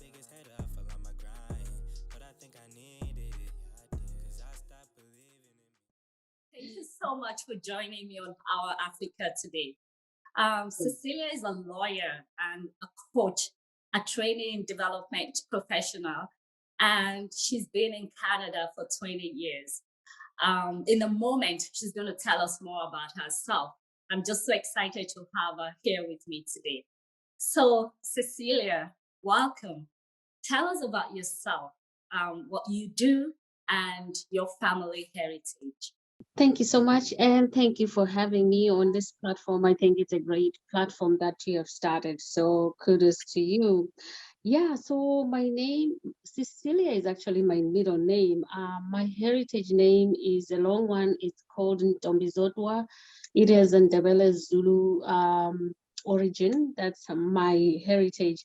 biggest hater, I fell on my grind, but I think I needed it. Cause I stopped believing in me. Thank you so much for joining me on Our Africa today. Cecilia is a lawyer and a coach, a training development professional, and she's been in Canada for 20 years. In a moment, she's going to tell us more about herself. I'm just so excited to have her here with me today. So, Cecilia, welcome. Tell us about yourself, what you do, and your family heritage. Thank you so much, and thank you for having me on this platform. I think it's a great platform that you have started. So kudos to you. Yeah, so my name, Cecilia, is actually my middle name. My heritage name is a long one. It's called Ntombizodwa. It is an Ndebele Zulu origin. That's my heritage.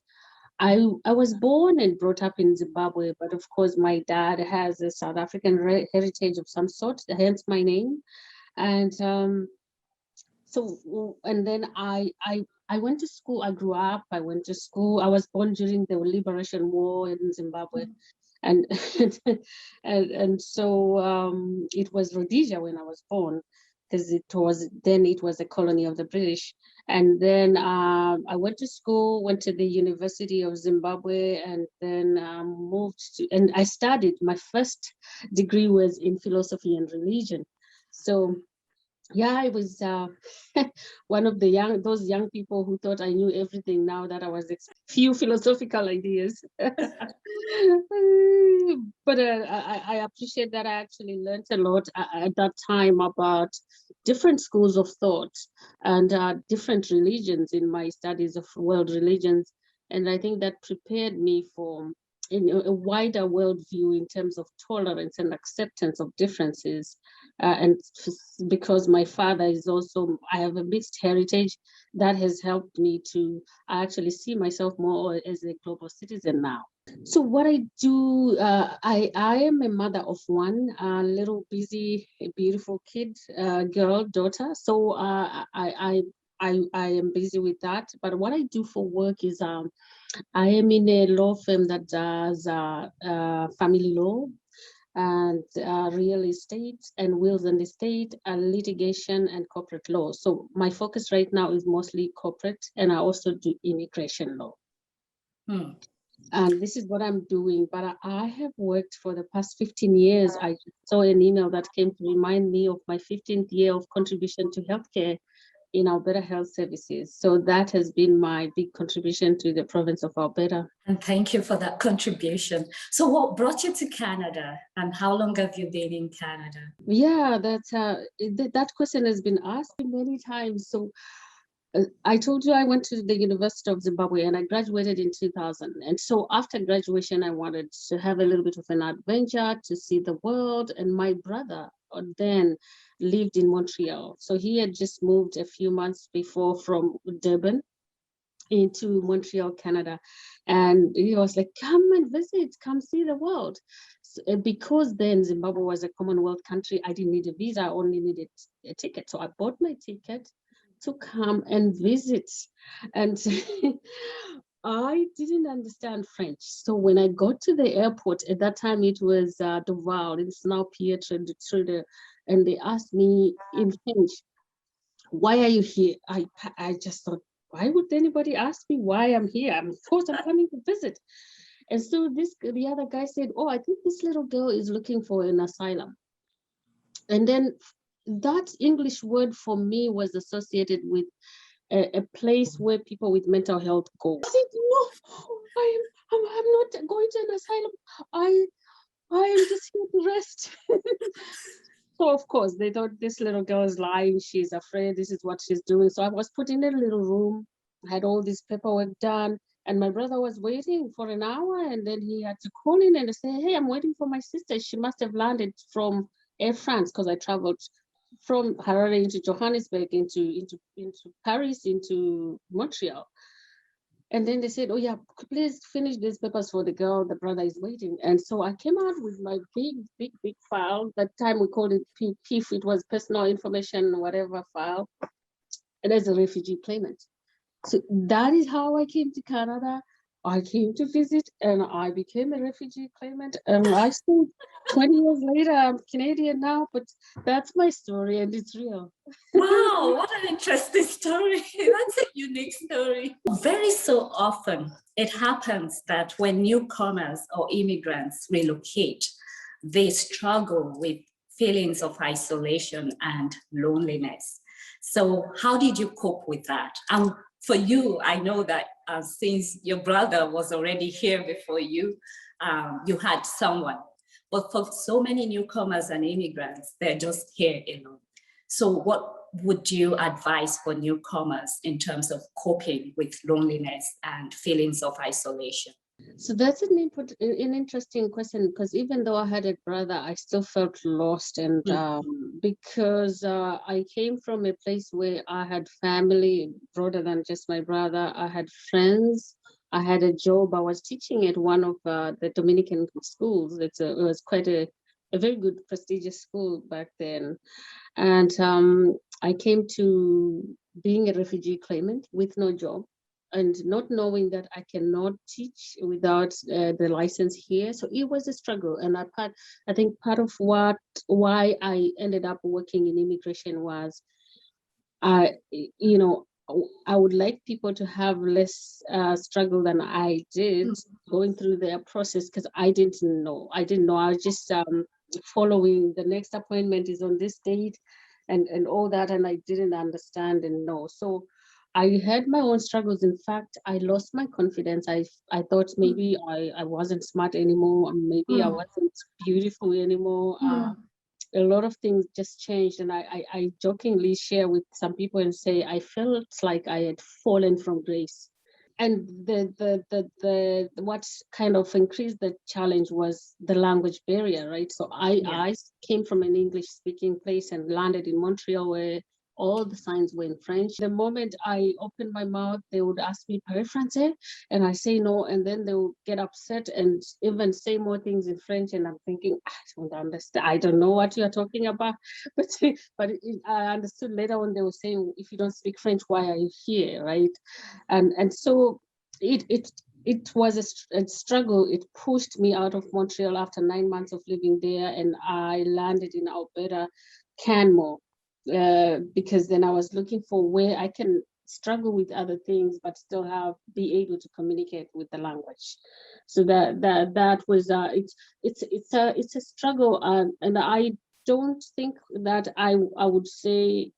I was born and brought up in Zimbabwe, but of course my dad has a South African heritage of some sort, hence my name. And and then I went to school. I grew up. I went to school. I was born during the Liberation War in Zimbabwe, and so it was Rhodesia when I was born, because it was a colony of the British. And then I went to school, went to the University of Zimbabwe, and then moved to, and I studied. My first degree was in philosophy and religion. So yeah, I was one of those young people who thought I knew everything. Now that I was few philosophical ideas, but I appreciate that I actually learned a lot at that time about different schools of thought and different religions in my studies of world religions, and I think that prepared me for a wider worldview in terms of tolerance and acceptance of differences. And because my father is also, I have a mixed heritage, that has helped me to actually see myself more as a global citizen now. So what I do, I am a mother of one little busy, beautiful kid, girl, daughter. So I am busy with that. But what I do for work is I am in a law firm that does family law and real estate and wills and estate, litigation and corporate law. So my focus right now is mostly corporate, and I also do immigration law. Hmm. And this is what I'm doing. But I have worked for the past 15 years. I saw an email that came to remind me of my 15th year of contribution to healthcare in Alberta Health Services. So that has been my big contribution to the province of Alberta. And thank you for that contribution. So what brought you to Canada, and how long have you been in Canada? Yeah, that question has been asked many times. So I told you I went to the University of Zimbabwe and I graduated in 2000. And so after graduation, I wanted to have a little bit of an adventure to see the world. And my brother then lived in Montreal. So he had just moved a few months before from Durban into Montreal, Canada. And he was like, come and visit, come see the world. So, because then Zimbabwe was a Commonwealth country, I didn't need a visa, I only needed a ticket. So I bought my ticket to come and visit. And I didn't understand French. So when I got to the airport, at that time it was Duval, it's now Pietre de Trude, and they asked me in French, why are you here? I just thought, why would anybody ask me why I'm here? Of course, I'm coming to visit. And so the other guy said, oh, I think this little girl is looking for an asylum. And then that English word for me was associated with a place where people with mental health go. I said, no, I'm not going to an asylum. I am just here to rest. So of course they thought this little girl is lying. She's afraid. This is what she's doing. So I was put in a little room. I had all this paperwork done, and my brother was waiting for an hour, and then he had to call in and say, "Hey, I'm waiting for my sister. She must have landed from Air France because I traveled from Harare into Johannesburg, into Paris, into Montreal." And then they said, oh yeah, please finish these papers for the girl. The brother is waiting. And so I came out with my big file. That time we called it PIF. It was personal information, whatever file. And as a refugee claimant. So that is how I came to Canada. I came to visit and I became a refugee claimant. I still, 20 years later, I'm Canadian now, but that's my story and it's real. Wow, what an interesting story. That's a unique story. Very so often, it happens that when newcomers or immigrants relocate, they struggle with feelings of isolation and loneliness. So how did you cope with that? And for you, I know that since your brother was already here before you, you had someone. But for so many newcomers and immigrants, they're just here alone. So what would you advise for newcomers in terms of coping with loneliness and feelings of isolation? So that's an interesting question, because even though I had a brother, I still felt lost. And because I came from a place where I had family broader than just my brother, I had friends, I had a job. I was teaching at one of the Dominican schools. It was quite a very good, prestigious school back then. And I came to being a refugee claimant with no job and not knowing that I cannot teach without the license here. So it was a struggle. And I think part of why I ended up working in immigration was, you know, I would like people to have less struggle than I did going through their process, because I didn't know. I was just following the next appointment is on this date and all that. And I didn't understand and know. So I had my own struggles. In fact, I lost my confidence. I thought maybe I wasn't smart anymore. Maybe I wasn't beautiful anymore. A lot of things just changed. And I jokingly share with some people and say, I felt like I had fallen from grace. And the what kind of increased the challenge was the language barrier, right? So I came from an English speaking place and landed in Montreal, where all the signs were in French. The moment I opened my mouth, they would ask me, "Parle français?" And I say no, and then they would get upset and even say more things in French. And I'm thinking, I don't understand. I don't know what you're talking about. But I understood later on they were saying, if you don't speak French, why are you here, right? And so it was a struggle. It pushed me out of Montreal after 9 months of living there, and I landed in Alberta, Canmore. Because then I was looking for where I can struggle with other things but still be able to communicate with the language. So that was it's a struggle, and I don't think that I would say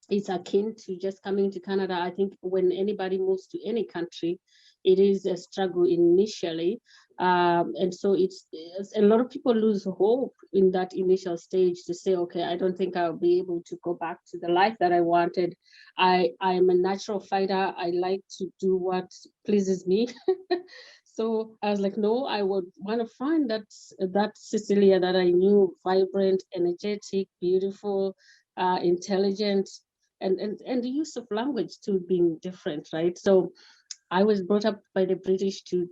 it's akin to just coming to Canada. I think when anybody moves to any country, it is a struggle initially. And so it's a lot of people lose hope in that initial stage to say, okay, I don't think I'll be able to go back to the life that I wanted. I am a natural fighter. I like to do what pleases me. So I was like, no, I would want to find that Cecilia that I knew, vibrant, energetic, beautiful, intelligent, and the use of language too being different, right? So I was brought up by the British to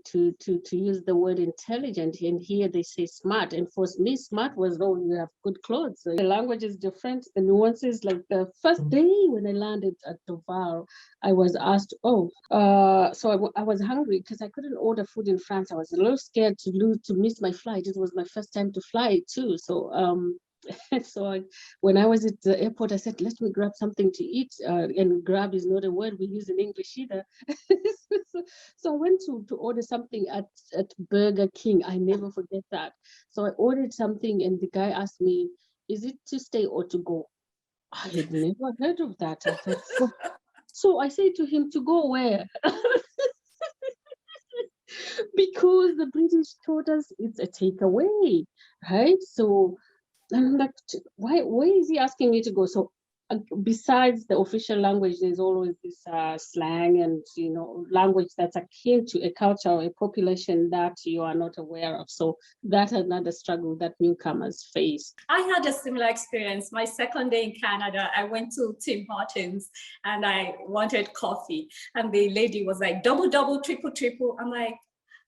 use the word intelligent, and here they say smart. And for me, smart was, oh, you have good clothes. So the language is different, the nuances. Like the first day when I landed at Duval, I was asked, so I was hungry because I couldn't order food in France. I was a little scared to miss my flight. It was my first time to fly too. So so when I was at the airport, I said, let me grab something to eat. And grab is not a word we use in English either. So I went to order something at Burger King. I never forget that. So I ordered something and the guy asked me, is it to stay or to go? I had never heard of that. I thought, so I say to him, to go where? Because the British taught us it's a takeaway, right? So I'm like, why is he asking me to go? So besides the official language, there's always this slang and, language that's akin to a culture or a population that you are not aware of. So that's another struggle that newcomers face. I had a similar experience. My second day in Canada, I went to Tim Hortons and I wanted coffee. And the lady was like, double, double, triple, triple. I'm like,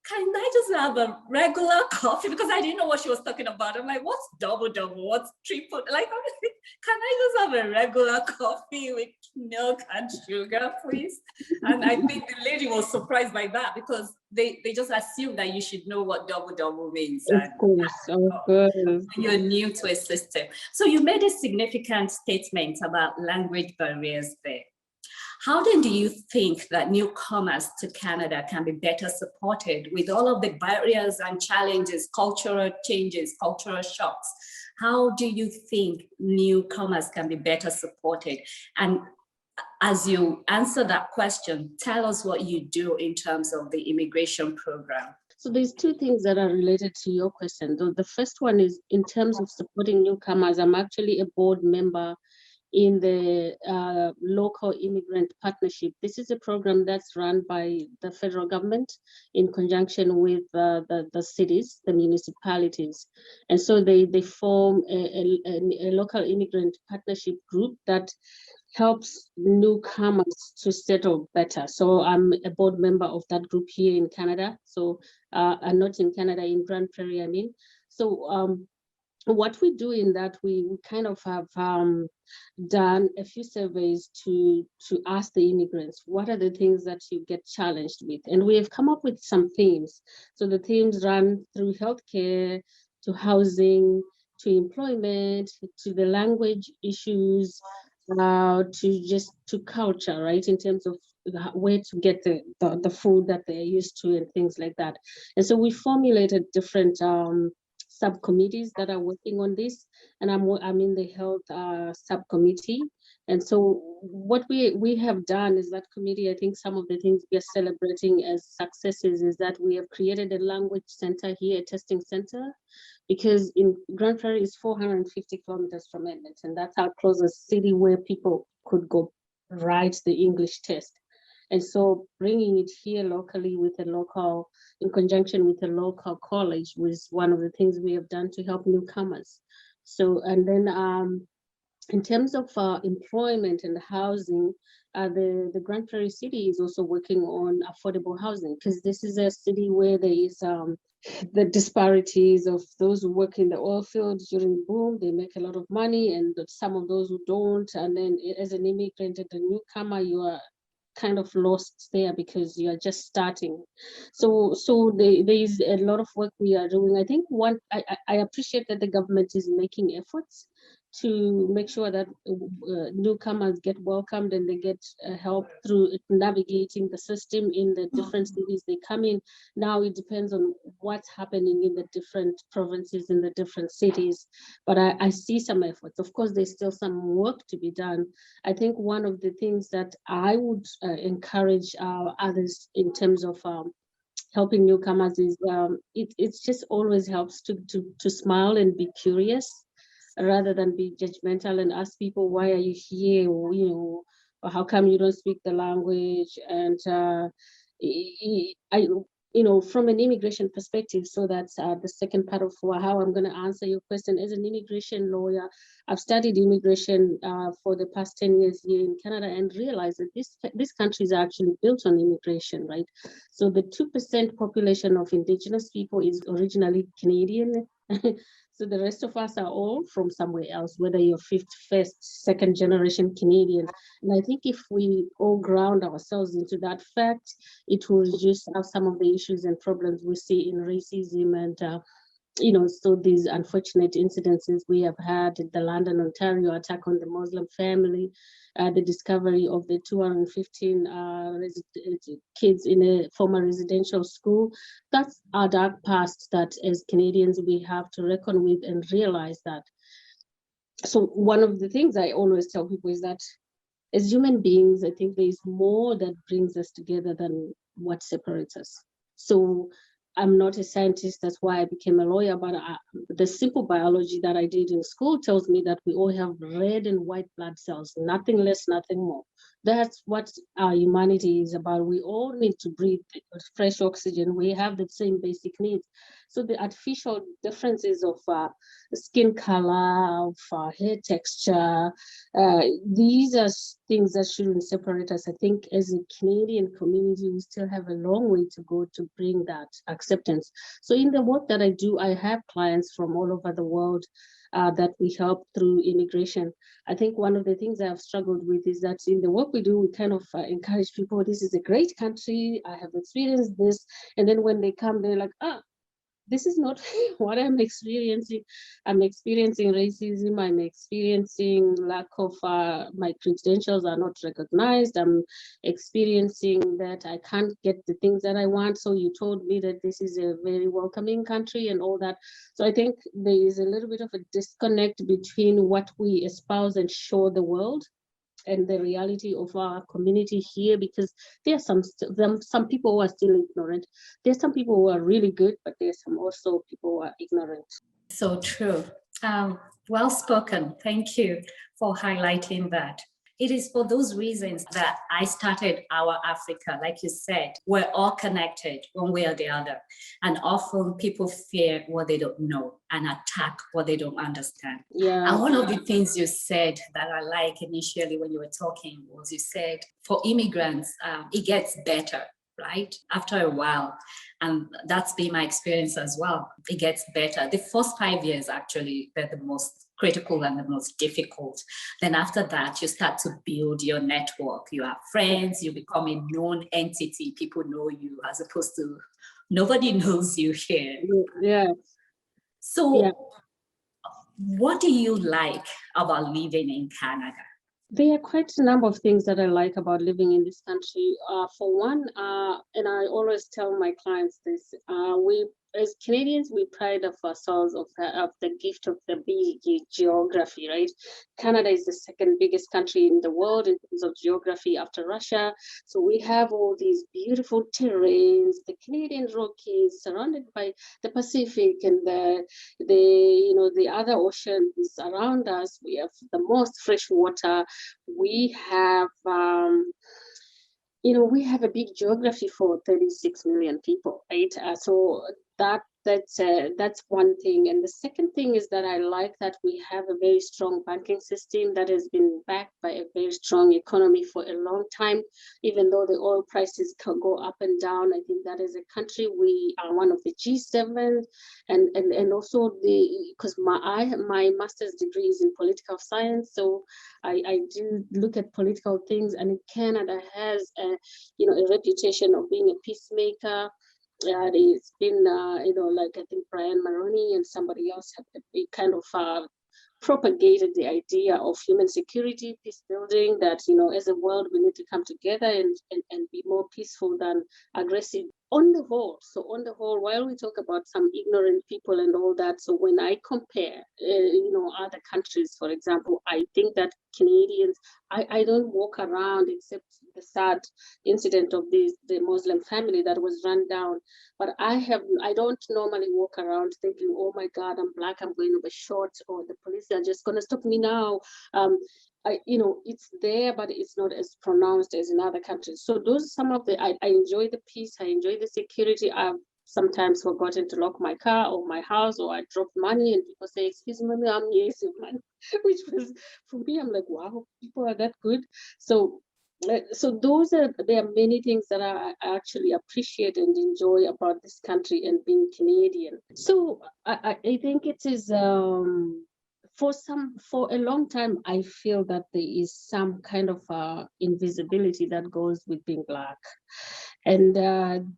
can I just have a regular coffee? Because I didn't know what she was talking about. I'm like, what's double? What's triple? Like, can I just have a regular coffee with milk and sugar, please? And I think the lady was surprised by that because they just assume that you should know what double means. Of course, of course. You're new to a system. So you made a significant statement about language barriers there. How then do you think that newcomers to Canada can be better supported with all of the barriers and challenges, cultural changes, cultural shocks? How do you think newcomers can be better supported? And as you answer that question, tell us what you do in terms of the immigration program. So there's two things that are related to your question. The first one is in terms of supporting newcomers. I'm actually a board member in the local immigrant partnership. This is a program that's run by the federal government in conjunction with the cities, the municipalities. And so they form a local immigrant partnership group that helps newcomers to settle better. So I'm a board member of that group here in Canada. So I'm not in Canada, in Grand Prairie, I mean. So what we do in that, we kind of have done a few surveys to ask the immigrants, what are the things that you get challenged with? And we have come up with some themes. So the themes run through healthcare, to housing, to employment, to the language issues, to culture, right? In terms of where to get the food that they're used to and things like that. And so we formulated different subcommittees that are working on this, and I'm in the health subcommittee. And so what we have done is that committee, I think some of the things we are celebrating as successes is that we have created a language center here, a testing center, because in Grand Prairie is 450 kilometers from Edmonton. That's our closest city where people could go write the English test. And so bringing it here locally with a local, in conjunction with a local college, was one of the things we have done to help newcomers. So, and then in terms of employment and housing, the Grand Prairie City is also working on affordable housing, because this is a city where there is the disparities of those who work in the oil fields during boom, they make a lot of money, and some of those who don't. And then as an immigrant and a newcomer, you are kind of lost there because you are just starting. So there is a lot of work we are doing. I think I appreciate that the government is making efforts to make sure that newcomers get welcomed and they get help through navigating the system in the different cities they come in. Now it depends on what's happening in the different provinces, in the different cities, but I see some efforts. Of course, there's still some work to be done. I think one of the things that I would encourage others in terms of helping newcomers is it just always helps to smile and be curious, rather than be judgmental and ask people, why are you here? Or, or how come you don't speak the language? And from an immigration perspective, so that's the second part of how I'm going to answer your question. As an immigration lawyer, I've studied immigration for the past 10 years here in Canada, and realized that this country is actually built on immigration, right? So the 2% population of Indigenous people is originally Canadian. So the rest of us are all from somewhere else, whether you're first, second generation Canadian. And I think if we all ground ourselves into that fact, it will reduce some of the issues and problems we see in racism and so these unfortunate incidences we have had, the London, Ontario attack on the Muslim family, the discovery of the 215 kids in a former residential school. That's our dark past that as Canadians we have to reckon with and realize that. So one of the things I always tell people is that as human beings, I think there is more that brings us together than what separates us. So I'm not a scientist, that's why I became a lawyer, but the simple biology that I did in school tells me that we all have red and white blood cells, nothing less, nothing more. that's what our humanity is about. We all need to breathe fresh oxygen. We have the same basic needs. So the artificial differences of skin color, of hair texture, these are things that shouldn't separate us. I think as a Canadian community, we still have a long way to go to bring that acceptance. So in the work that I do, I have clients from all over the world that we help through immigration. I think one of the things I've struggled with is that in the work we do, we kind of encourage people, this is a great country, I have experienced this. And then when they come, they're like, this is not what I'm experiencing. I'm experiencing racism. I'm experiencing lack of, my credentials are not recognized. I'm experiencing that I can't get the things that I want. So you told me that this is a very welcoming country and all that. So I think there is a little bit of a disconnect between what we espouse and show the world and the reality of our community here, because there are some people who are still ignorant. There's some people who are really good, but there's some also people who are ignorant. So true. Well spoken. Thank you for highlighting that. It is for those reasons that I started Our Africa. Like you said, we're all connected one way or the other. And often people fear what they don't know and attack what they don't understand. Yeah. And one of the things you said that I like initially when you were talking was you said, for immigrants, it gets better, right? After a while. And that's been my experience as well. It gets better. The first 5 years, actually, they're the most critical and the most difficult. Then after that, you start to build your network. You have friends, you become a known entity. People know you as opposed to nobody knows you here. Yeah. So yeah. What do you like about living in Canada? There are quite a number of things that I like about living in this country. For one, and I always tell my clients this, we as Canadians, we pride of ourselves of the gift of the big geography, right? Canada is the second biggest country in the world in terms of geography after Russia. So we have all these beautiful terrains, the Canadian Rockies, surrounded by the Pacific and the other oceans around us. We have the most fresh water. We have we have a big geography for 36 million people, right? So that's one thing. And the second thing is that I like that we have a very strong banking system that has been backed by a very strong economy for a long time. Even though the oil prices can go up and down, I think that as a country we are one of the G7, and also because my master's degree is in political science, so I do look at political things, and Canada has a reputation of being a peacemaker. It's been, like I think Brian Maroney and somebody else have kind of propagated the idea of human security, peace building, that, as a world, we need to come together and be more peaceful than aggressive on the whole. So on the whole, while we talk about some ignorant people and all that, so when I compare, other countries, for example, I think that Canadians, I don't walk around except the sad incident of the Muslim family that was run down. But I don't normally walk around thinking, oh my God, I'm Black, I'm going to be short, or the police are just going to stop me now. It's there, but it's not as pronounced as in other countries. So those are some of I enjoy the peace, I enjoy the security. I've sometimes forgotten to lock my car or my house, or I drop money and people say, excuse me, I'm here, man. Which was, for me, I'm like, wow, people are that good. So there are many things that I actually appreciate and enjoy about this country and being Canadian. So I think it is for a long time, I feel that there is some kind of invisibility that goes with being Black. And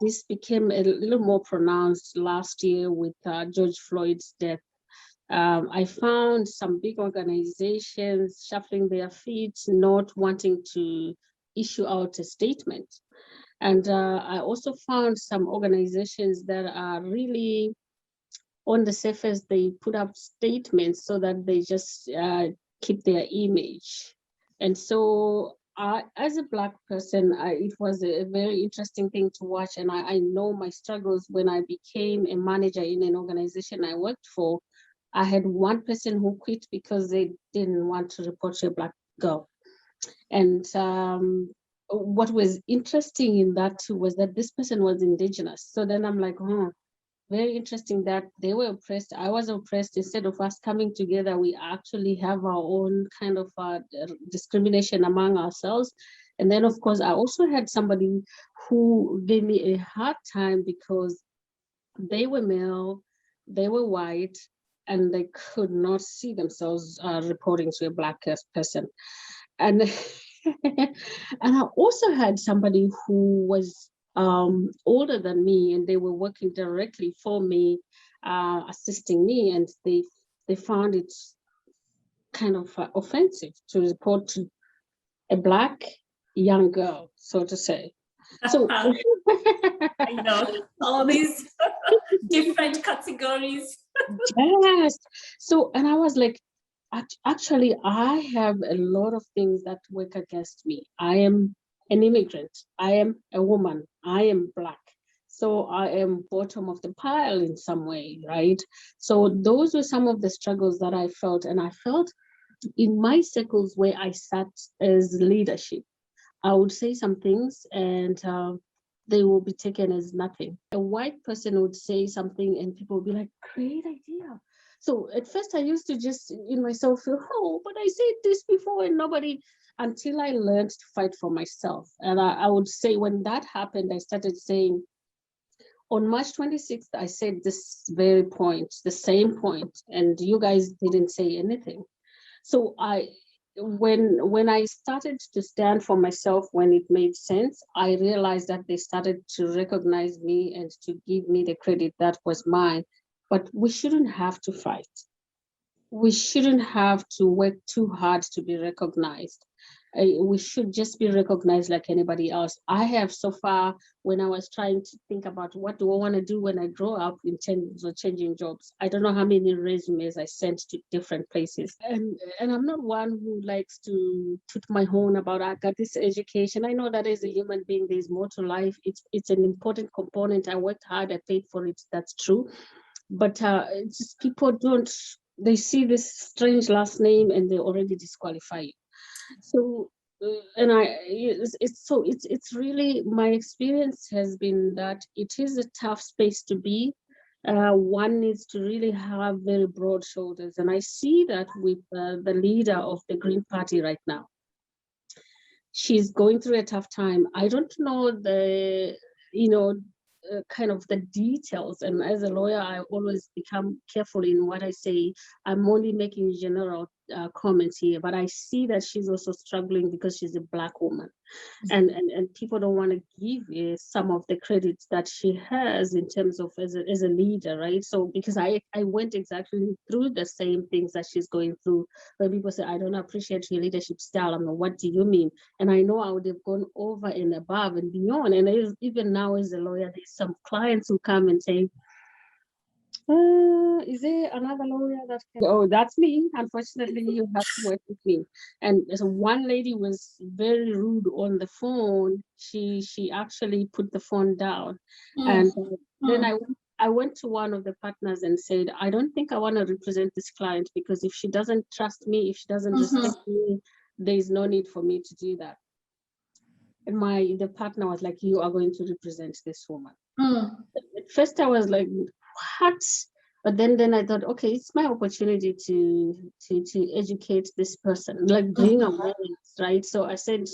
this became a little more pronounced last year with George Floyd's death. I found some big organizations shuffling their feet, not wanting to issue out a statement. And I also found some organizations that are really, on the surface, they put up statements so that they just keep their image. And so as a Black person, it was a very interesting thing to watch. And I know my struggles when I became a manager in an organization I worked for. I had one person who quit because they didn't want to report to a Black girl. And what was interesting in that too was that this person was indigenous. So then I'm like, very interesting that they were oppressed. I was oppressed. Instead of us coming together, we actually have our own kind of discrimination among ourselves. And then, of course, I also had somebody who gave me a hard time because they were male, they were white, and they could not see themselves reporting to a Black person. And and I also had somebody who was older than me, and they were working directly for me, assisting me, and they found it kind of offensive to report to a Black young girl, so to say. So I know all these different categories. yes. So, and I was like, actually, I have a lot of things that work against me. I am an immigrant. I am a woman. I am Black. So I am bottom of the pile in some way, right? So those were some of the struggles that I felt. And I felt in my circles where I sat as leadership, I would say some things and they will be taken as nothing. A white person would say something and people would be like, great idea. So at first I used to just in myself feel, oh, but I said this before and nobody, until I learned to fight for myself. And I would say when that happened, I started saying, on March 26th, I said this very point, the same point, and you guys didn't say anything. So when I started to stand for myself, when it made sense, I realized that they started to recognize me and to give me the credit that was mine. But we shouldn't have to fight. We shouldn't have to work too hard to be recognized. We should just be recognized like anybody else. I have so far, when I was trying to think about what do I want to do when I grow up in terms of changing jobs, I don't know how many resumes I sent to different places. And I'm not one who likes to toot my horn about I got this education. I know that as a human being, there's more to life. It's an important component. I worked hard, I paid for it. That's true. But it's just people don't, they see this strange last name and they already disqualify you. So and it's really, my experience has been that it is a tough space to be. One needs to really have very broad shoulders, and I see that with the leader of the Green Party right now. She's going through a tough time. I don't know the, kind of the details. And as a lawyer, I always become careful in what I say. I'm only making general comments here, but I see that she's also struggling because she's a Black woman. And people don't want to give some of the credits that she has in terms of as a leader, right? So because I went exactly through the same things that she's going through, where people say, I don't appreciate your leadership style. I'm like, what do you mean? And I know I would have gone over and above and beyond. And even now as a lawyer, there's some clients who come and say, is there another lawyer that can? Oh, that's me. Unfortunately, you have to work with me. And so one lady was very rude on the phone. She actually put the phone down. And then I went to one of the partners and said, I don't think I want to represent this client, because if she doesn't trust me, if she doesn't respect me, there is no need for me to do that. And the partner was like, you are going to represent this woman. At first I was like, what? But then I thought, okay, it's my opportunity to educate this person, like bring awareness, right? So I said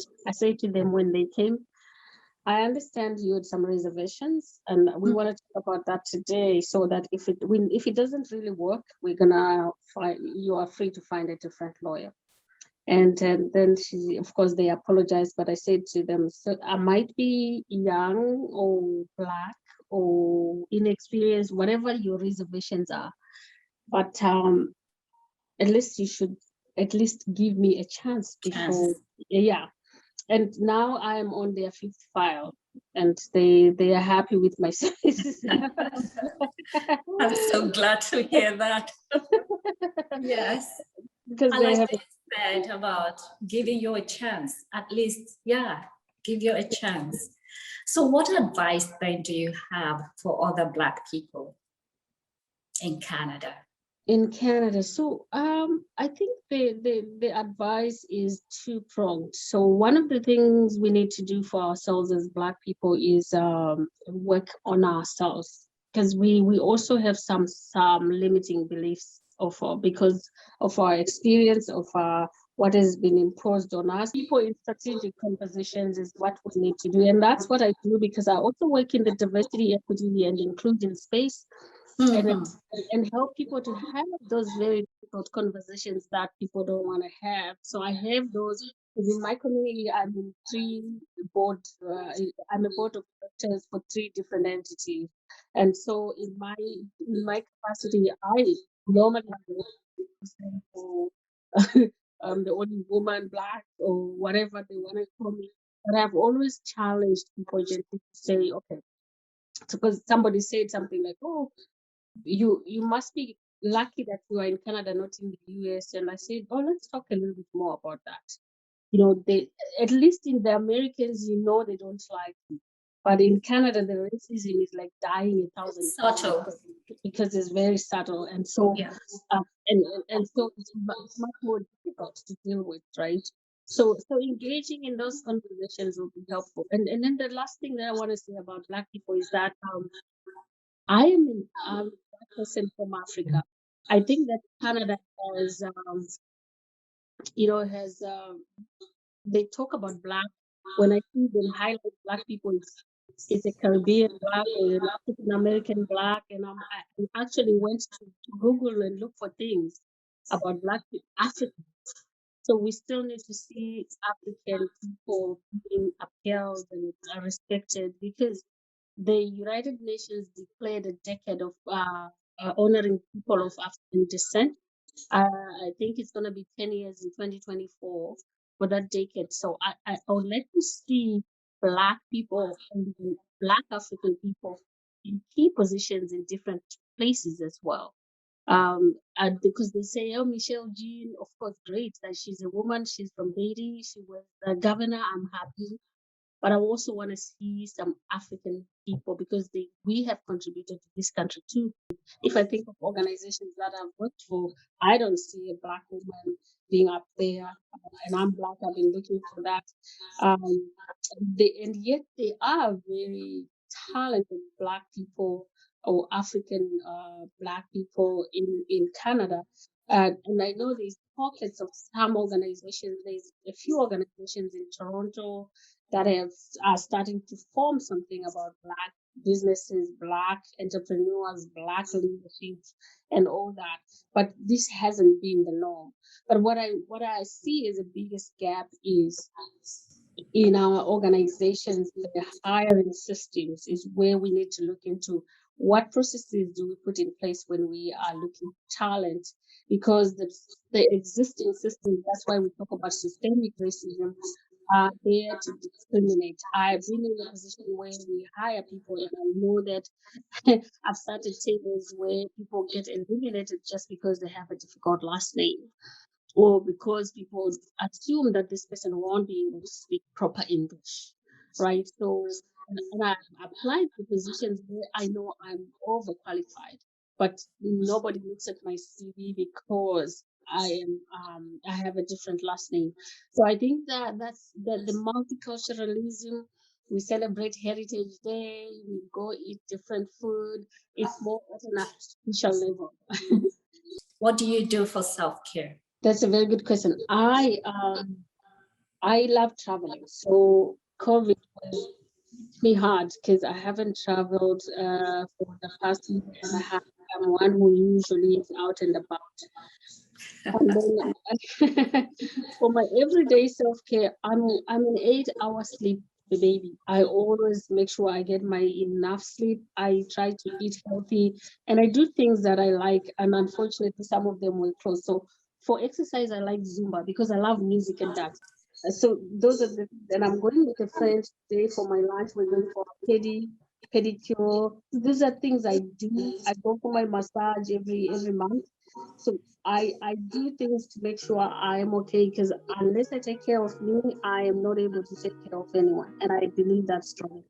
to them when they came, I understand you had some reservations, and we want to talk about that today, so that if it doesn't really work, we're gonna you are free to find a different lawyer. And then of course, they apologized, but I said to them, so I might be young or Black or inexperienced, whatever your reservations are, but at least you should at least give me a chance before. Yeah. And now I am on their 5th file, and they are happy with my services. I'm so glad to hear that. Yes. Because I they like have what you said about giving you a chance, at least, give you a chance. So what advice then do you have for other Black people in Canada? in Canada. So I think the advice is two-pronged. So one of the things we need to do for ourselves as Black people is work on ourselves, because we also have some limiting beliefs because of our experience of what has been imposed on us. People in strategic conversations is what we need to do, and that's what I do because I also work in the diversity, equity, and inclusion space. And help people to have those very difficult conversations that people don't want to have. So I have those. 'Cause in my community, I'm in I'm a board of directors for three different entities, and so in my capacity, I normally represent for I'm the only woman, Black, or whatever they want to call me. But I've always challenged people gently to say, okay, because somebody said something like, "Oh, you must be lucky that you are in Canada, not in the US." And I said, oh, let's talk a little bit more about that. They, at least in the Americans, they don't like you. But in Canada, the racism is like dying 1,000 Subtle. because it's very subtle. And so, Yeah. and so it's much more difficult to deal with, right? So engaging in those conversations will be helpful. And then the last thing that I want to say about Black people is that I am a Black person from Africa. I think that Canada has they talk about Black. When I see them highlight Black people, it's a Caribbean Black or an African American Black, and I actually went to Google and look for things about Black Africa. So we still need to see African people being upheld and respected, because the United Nations declared a decade of honoring people of African descent. I think it's going to be 10 years in 2024 for that decade. So I would like to see Black people and Black African people in key positions in different places as well. And because they say, oh, Michelle Jean, of course, great that she's a woman, she's from Haiti, she was the governor, I'm happy. But I also want to see some African people, because we have contributed to this country too. If I think of organizations that I've worked for, I don't see a Black woman being up there, and I'm Black. I've been looking for that, and yet they are very talented Black people or African Black people in Canada. And I know there's pockets of some organizations. There's a few organizations in Toronto that are starting to form something about Black businesses, Black entrepreneurs, Black leadership, and all that. But this hasn't been the norm. But what I see as the biggest gap is in our organizations, the hiring systems is where we need to look into what processes do we put in place when we are looking for talent, because the existing systems, that's why we talk about systemic racism, are there to discriminate. I've been in a position where we hire people, and I know that I've started tables where people get eliminated just because they have a difficult last name, or because people assume that this person won't be able to speak proper English, right? So, and I applied for positions where I know I'm overqualified, but nobody looks at my CV because I have a different last name. So I think that that's the multiculturalism. We celebrate Heritage Day. We go eat different food. It's more at an artificial level. What do you do for self-care? That's a very good question. I love traveling, so COVID was me hard because I haven't traveled for the past year and a half. I'm one who usually is out and about. And then for my everyday self care, I'm an 8 hour sleep baby. I always make sure I get my enough sleep. I try to eat healthy, and I do things that I like. And unfortunately, some of them will close. So for exercise, I like Zumba because I love music and dance. So those are then I'm going with a friend today for my lunch. We're going for a pedicure. These are things I do. I go for my massage every month. So I do things to make sure I am okay, because unless I take care of me, I am not able to take care of anyone. And I believe that's strong.